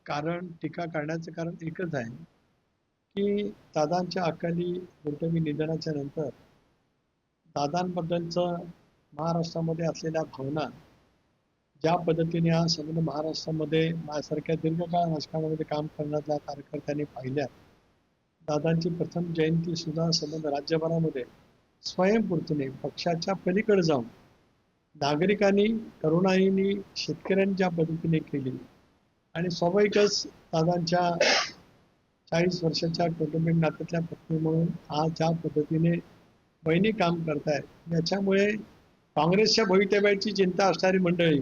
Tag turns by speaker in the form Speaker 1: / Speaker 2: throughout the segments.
Speaker 1: कारण टीका करण्याचं कारण एकच आहे की दादांच्या अकाली दुर्दैवी निधनाच्या नंतर दादांबद्दलचं महाराष्ट्रामध्ये असलेल्या भावना ज्या पद्धतीने हा संपूर्ण महाराष्ट्रामध्ये माझ्यासारख्या दीर्घकाळ राजकारणामध्ये काम करण्याच्या कार्यकर्त्यांनी पाहिल्या, दादांची प्रथम जयंती सुद्धा संबंध राज्यभरामध्ये स्वयंपूर्तीने पक्षाच्या पलीकडे जाऊन नागरिकांनी तरुणाईंनी शेतकऱ्यांनी ज्या पद्धतीने केली आणि स्वाभाविकच दादांच्या 40 वर्षाच्या कौटुंबिक नात्यातल्या पत्नी म्हणून आज ज्या पद्धतीने बहिणी काम करतायत याच्यामुळे काँग्रेसच्या भवितव्याची चिंता असणारी मंडळी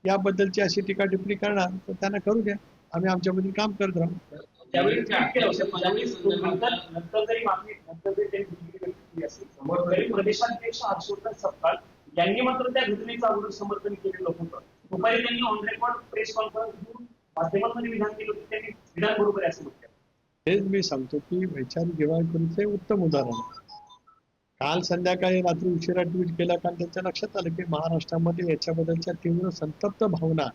Speaker 1: याबद्दलची अशी टीका टिप्पणी करणार तर त्यांना करू द्या, आम्ही आमच्याबद्दल काम करत राहू.
Speaker 2: त्यावेळी नंतर जरी मागणी नंतर जरी त्यांनी दिल्ली केली असेल तरी प्रदेशाध्यक्ष हर्षवर्धन सपकाळ यांनी मात्र त्या घटनेचं अगोदर समर्थन केलेलं होतं. दुपारी त्यांनी ऑन रेकॉर्ड प्रेस कॉन्फरन्स घेऊन माध्यमांमध्ये विधान केलं होतं, त्यांनी विधान बरोबर आहे असं म्हटलं.
Speaker 1: हेच मी सांगतो की वैचारिक दिवाळखोरीचे उत्तम उदाहरण. काल संध्याकाळी रात्री उशिरा ट्विट केला कारण त्यांच्या लक्षात आलं की महाराष्ट्रामध्ये याच्याबद्दलच्या तीव्र संतप्त भावना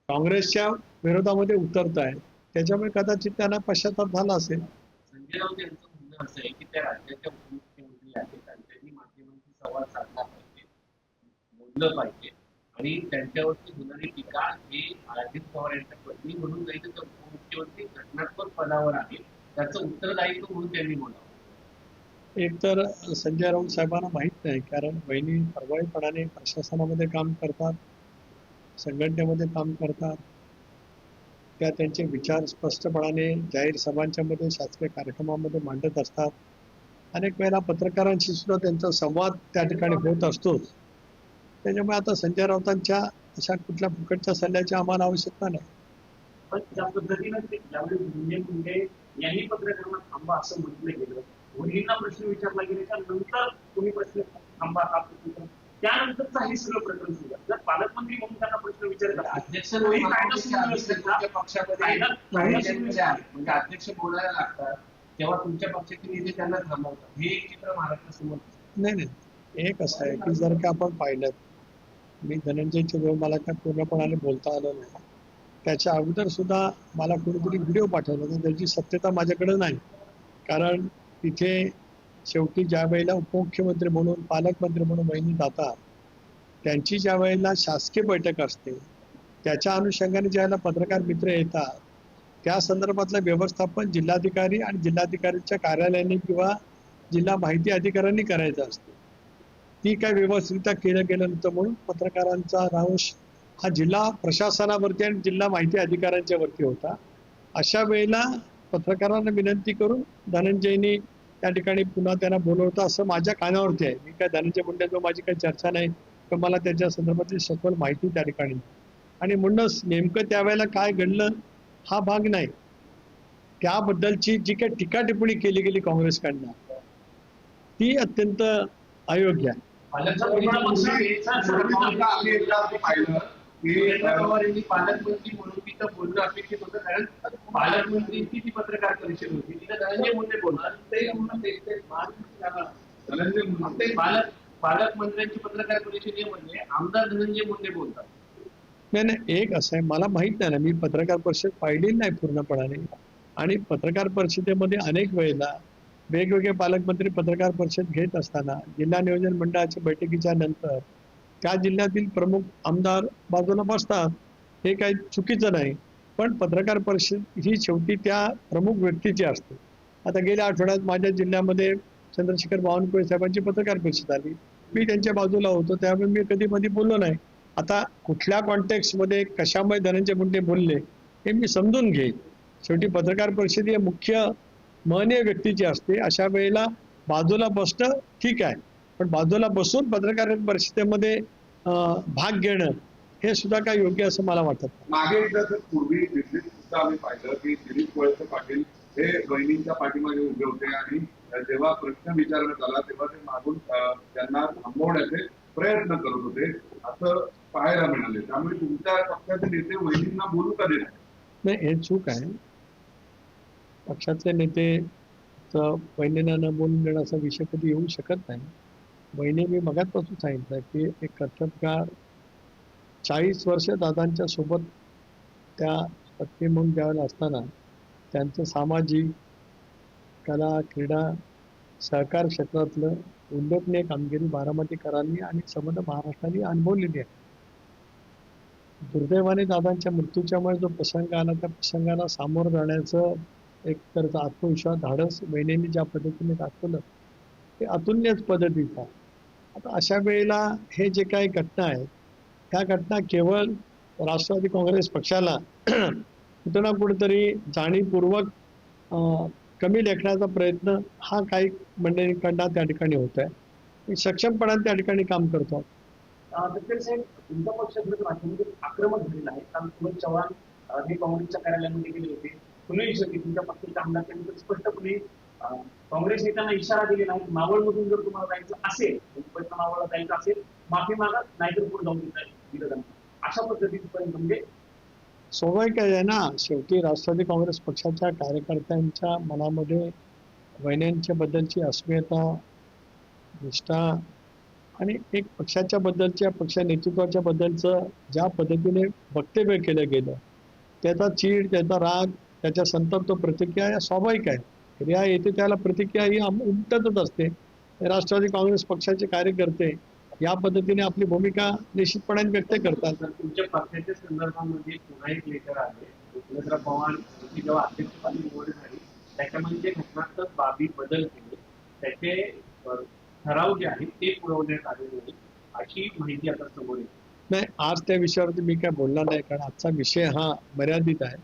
Speaker 1: काँग्रेसच्या विरोधामध्ये उतरत आहेत, त्याच्यामुळे कदाचित त्यांना पश्चाताप झाला असेल.
Speaker 3: संजय राऊत यांचं म्हणणं असं आहे की त्या राज्याच्या उपमुख्यमंत्री आहेत आणि त्यांनी माध्यमांशी संवाद साधला पाहिजे, बोललं पाहिजे आणि त्यांच्यावरती होणारी टीका ही अजित पवार यांच्या पत्नी म्हणून नाही तर उपमुख्यमंत्री घटनात्मक पदावर आहे त्याचं उत्तरदायित्व म्हणून त्यांनी बोलावं.
Speaker 1: एकतर संजय राऊत साहेबांना माहीत नाही, कारण बहिणी प्रभावीपणाने प्रशासनामध्ये काम करतात, संघटनेमध्ये काम करतात, त्या त्यांचे विचार स्पष्टपणाने जाहीर सभांच्या मध्ये शासकीय कार्यक्रमामध्ये मांडत असतात. अनेक वेळेला पत्रकारांशी सुद्धा त्यांचा संवाद त्या ठिकाणी होत असतो. त्याच्यामुळे आता संजय राऊतांच्या अशा कुठल्या फुकटच्या सल्ल्याची आम्हाला आवश्यकता नाही.
Speaker 2: पण ज्या पद्धतीनं त्यावेळी मुंडे यांनी पत्रकारांना थांबा असं म्हटलं गेलं, मुलींना प्रश्न विचारला गेल्याच्या नंतर तुम्ही प्रश्न थांबा हा प्रश्न, त्यानंतरचा हे सगळं प्रकरण सुरू. जर पालकमंत्री म्हणून त्यांना प्रश्न विचारला
Speaker 3: अध्यक्ष पक्षामध्ये म्हणजे अध्यक्ष बोलायला लागतात तेव्हा तुमच्या पक्षाचे नेते त्यांना थांबवतात, हे एक चित्र महाराष्ट्रासमोर.
Speaker 1: नाही, एक असं आहे की जर का आपण पाहिलं, मी धनंजयच्या वेळ मला काय पूर्णपणाने बोलता आलं नाही, त्याच्या अगोदर सुद्धा मला कोणीतरी व्हिडिओ पाठवला तर त्याची सत्यता माझ्याकडे नाही. कारण तिथे शेवटी ज्या वेळेला उपमुख्यमंत्री म्हणून पालकमंत्री म्हणून बहिणी जातात, त्यांची ज्या वेळेला शासकीय बैठक असते त्याच्या अनुषंगाने ज्यावेळेला पत्रकार मित्र येतात त्या संदर्भातलं व्यवस्थापन जिल्हाधिकारी आणि जिल्हाधिकाऱ्यांच्या कार्यालयाने किंवा जिल्हा माहिती अधिकाऱ्यांनी करायचं असतं. ती काय व्यवस्थितरित्या केलं गेलं नव्हतं म्हणून पत्रकारांचा राहुश हा जिल्हा प्रशासनावरती आणि जिल्हा माहिती अधिकाऱ्यांच्या वरती होता. अशा वेळेला पत्रकारांना विनंती करून धनंजयनी त्या ठिकाणी पुन्हा त्यांना बोलवतं असं माझ्या कानावरती आहे. मी काय धनंजय मुंडेंजवळ माझी काही चर्चा नाही, तर मला त्याच्या संदर्भातली सखोल माहिती त्या ठिकाणी आणि म्हणूनच नेमकं त्यावेळेला काय घडलं हा भाग नाही, त्याबद्दलची जी काही टीका टिप्पणी केली गेली काँग्रेसकडनं ती अत्यंत अयोग्य आहे.
Speaker 3: पालकमंत्री म्हणून तिथं बोलणं अपेक्षित होतं, कारण पालकमंत्रीची ती पत्रकार परिषद होती, तिथं धनंजय मुंडे बोलणार, पालकमंत्र्यांची पत्रकार परिषदेमध्ये आमदार धनंजय मुंडे बोलतात.
Speaker 1: नाही, एक असं आहे, मला माहित नाही ना, मी पत्रकार परिषद पाहिली नाही पूर्णपणाने आणि पत्रकार परिषदेमध्ये अनेक वेळेला वेगवेगळे पालकमंत्री पत्रकार परिषद घेत असताना जिल्हा नियोजन मंडळाच्या बैठकीच्या नंतर त्या जिल्ह्यातील प्रमुख आमदार बाजूला बसतात, हे काही चुकीचं नाही, पण पत्रकार परिषद ही शेवटी त्या प्रमुख व्यक्तीची असते. आता गेल्या आठवड्यात माझ्या जिल्ह्यामध्ये चंद्रशेखर बावनकुळे साहेबांची पत्रकार परिषद आली, मी त्यांच्या बाजूला होतो, त्यामुळे मी कधी मध्ये बोललो नाही. आता कुठल्या कॉन्टेक्स्टमध्ये कशामुळे धनंजय मुंडे बोलले हे मी समजून घेईन. शेवटी पत्रकार परिषद ही मुख्य महनीय व्यक्तीची असते, अशा वेळेला बाजूला बसणं ठीक आहे, पण बाजूला बसून पत्रकार परिषदेमध्ये भाग घेणं हे सुद्धा काय योग्य असं मला वाटत.
Speaker 4: मागे एकदा जर पूर्वी दिल्लीत सुद्धा आम्ही पाहिलं की दिलीप वळसे पाटील हे बहिणींच्या पाठीमागे उभे होते आणि जेव्हा प्रश्न विचारण्यात आला तेव्हा ते मागून त्यांना थांबवण्याचे प्रयत्न करत होते असं पाहायला मिळाले. त्यामुळे तुमच्या पक्षाचे नेते बहिणींना बोलू का देणार
Speaker 1: नाही, हे चूक आहे. पक्षाचे नेते बहिणींना न बोलून देण्याचा विषय कधी येऊ शकत नाही. बहिणी मी मगाचपासून सांगितलं की एक कर्तबगार 40 वर्ष दादांच्या सोबत त्या पत्नी म्हणून द्यायला असताना त्यांचं सामाजिक, कला, क्रीडा, सहकार क्षेत्रातलं उल्लेखनीय कामगिरी बारामतीकरांनी आणि समग्र महाराष्ट्राने अनुभवलेली आहे. दुर्दैवाने दादांच्या मृत्यूच्यामुळे जो प्रसंग आला त्या प्रसंगाला सामोरं जाण्याचं एक तर आत्मविश्वास, धाडस वहिनींनी ज्या पद्धतीने दाखवलं ते अतुलनीयच पद्धतीचं आहे. आता अशा वेळेला हे जे काही घटना आहे त्या घटना केवळ राष्ट्रवादी काँग्रेस पक्षाला कुठं ना कुठेतरी जाणीवपूर्वक कमी लेखण्याचा प्रयत्न हा काही मंडळींकडनं त्या ठिकाणी होत आहे. सक्षमपणाने त्या ठिकाणी काम करतो.
Speaker 2: तत्पर साहेब, तुमचा पक्ष राष्ट्रवादी आक्रमक झालेला आहे. कारण सुनील चव्हाण हे काँग्रेसच्या कार्यालयामध्ये गेले होते. सुनील शेट्टी तुमच्या पक्षाच्या आमदार त्यांनी तर स्पष्टपणे काँग्रेस नेत्यांना इशारा दिलेला आहे, मावळमधून जर तुम्हाला जायचं असेल, मुंबईच्या मावळला जायचं असेल, माफी मागा, नाहीतर पुढे जाऊन दिलं जाणार. अशा पद्धतीपर्यंत म्हणजे
Speaker 1: स्वाभाविक आहे ना. शेवटी राष्ट्रवादी काँग्रेस पक्षाच्या कार्यकर्त्यांच्या मनामध्ये वहिन्यांच्या बद्दलची अस्मिता, निष्ठा आणि एक पक्षाच्या बद्दलच्या पक्ष नेतृत्वाच्या बद्दलचं ज्या पद्धतीने वक्तव्य केलं गेलं त्याचा चीड, त्याचा राग, त्याच्या संतप्त प्रतिक्रिया या स्वाभाविक आहे. क्रिया येते त्याला प्रतिक्रिया ही उमटतच असते. राष्ट्रवादी काँग्रेस पक्षाचे कार्यकर्ते या पद्धतीने आपली भूमिका निश्चितपणे व्यक्त करतात.
Speaker 3: तर तुमच्या पक्षाच्या संदर्भामध्ये पुन्हा एक लेटर आहे. विश्वेश्वर पवार यांची जेव्हा अध्यक्षपदी निवड झाली त्याच्यामध्ये जे घटनात्मक बाबी बदल केले त्याचे ठराव जे आहेत ते पुरवण्यात आलेले नाही अशी माहिती आता समोर येते.
Speaker 1: नाही, आज त्या विषयावरती मी काय बोलणार नाही, कारण आजचा विषय हा मर्यादित आहे.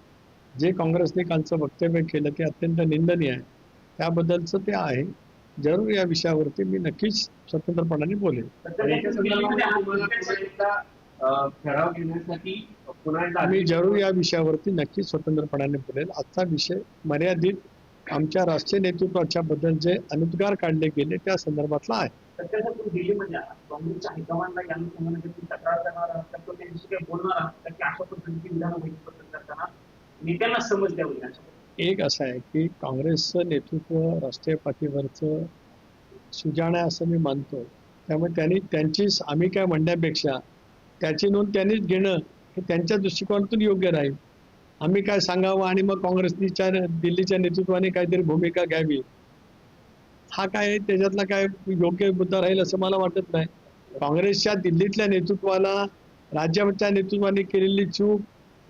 Speaker 1: जे काँग्रेसने कालचं वक्तव्य केलं ते अत्यंत निंदनीय आहे. त्याबद्दलचं ते आहे. जरूर या विषयावरती मी नक्कीच स्वतंत्रपणाने बोलेन.
Speaker 3: याच्या संदर्भामध्ये आम्हाला पुन्हा एकदा ठराव घेण्यासाठी पुन्हा एकदा
Speaker 1: मी जरूर या विषयावरती नक्कीच स्वतंत्रपणाने बोलेल. आजचा विषय मर्यादित आमच्या राष्ट्रीय नेतृत्वाच्या बद्दल जे अनुद्गार काढले गेले त्या संदर्भातला आहे.
Speaker 2: सध्याच्या दिल्लीमध्ये काँग्रेसच्या हायकमांडला या अनुषंगाने तक्रार करणार आहात तर तो त्यांच्याशी काही बोलणार आहात तर की अशा पद्धतीची विधान बैठक करताना नेत्यांना समज द्यावी.
Speaker 1: एक असं आहे की काँग्रेसचं नेतृत्व राष्ट्रीय पातळीवरचं सुजाण आहे असं मी मानतो. त्यामुळे त्यांची आम्ही काय म्हणण्यापेक्षा त्याची नोंद त्यांनीच घेणं हे त्यांच्या दृष्टिकोनातून योग्य राहील. आम्ही काय सांगावं आणि मग काँग्रेसच्या दिल्लीच्या नेतृत्वाने काहीतरी भूमिका घ्यावी हा काय त्याच्यातला काय योग्य मुद्दा राहील असं मला वाटत नाही. काँग्रेसच्या दिल्लीतल्या नेतृत्वाला राज्याच्या नेतृत्वाने केलेली चूक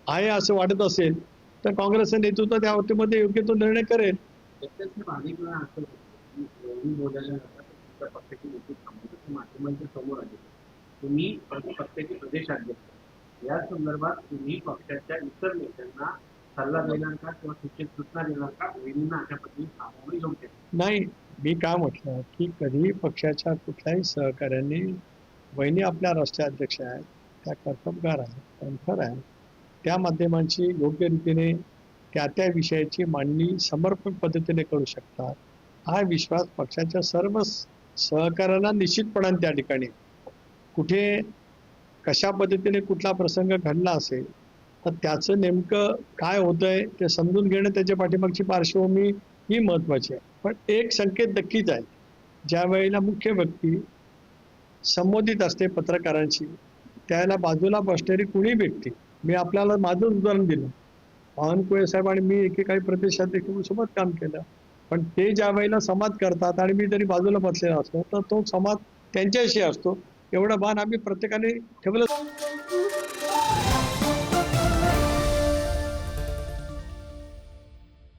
Speaker 1: आहे असं वाटत असेल तर काँग्रेसचं नेतृत्व त्या बाबतीमध्ये योग्य तो निर्णय करेल.
Speaker 3: अनेक वेळा असं बोलल्यानंतर तुमच्या पक्षाची नेतृत्व माध्यमांच्या समोर आले. तुम्ही पक्षाचे प्रदेशाध्यक्ष या संदर्भात तुम्ही पक्षाच्या इतर नेत्यांना सल्ला देणार का किंवा सूचना देणार का वहिनींना अशा पद्धतीने सामोरे योग्य
Speaker 1: नाही. मी काय म्हटलं की कधीही पक्षाच्या कुठल्याही सहकार्याने वहिनी आपल्या राष्ट्राध्यक्ष आहेत, त्या कर्तबगार आहेत, कणखर आहेत. त्या माध्यमांची योग्य रीतीने त्या विषयाची मांडणी समर्पक पद्धतीने करू शकतात. हा विश्वास पक्षाच्या सर्व सहकार्यांना निश्चितपणाने त्या ठिकाणी कुठे कशा पद्धतीने कुठला प्रसंग घडला असेल तर त्याचं नेमकं काय होतंय ते समजून घेणं, त्याच्या पाठीमागची पार्श्वभूमी ही महत्त्वाची आहे. पण एक संकेत नक्कीच आहे, ज्या वेळेला मुख्य व्यक्ती संबोधित असते पत्रकारांशी त्यावेळेला बाजूला बसणारी कुणी व्यक्ती, मी आपल्याला माझं उदाहरण दिलं, बावनकुळे साहेब आणि मी एकेकाळी प्रदेशाध्यक्षांसोबत काम केलं, पण ते ज्या वेळेला संवाद करतात आणि मी तरी बाजूला बसलेला असतो तर तो संवाद त्यांच्याशी असतो. एवढं भान आम्ही प्रत्येकाने ठेवलं.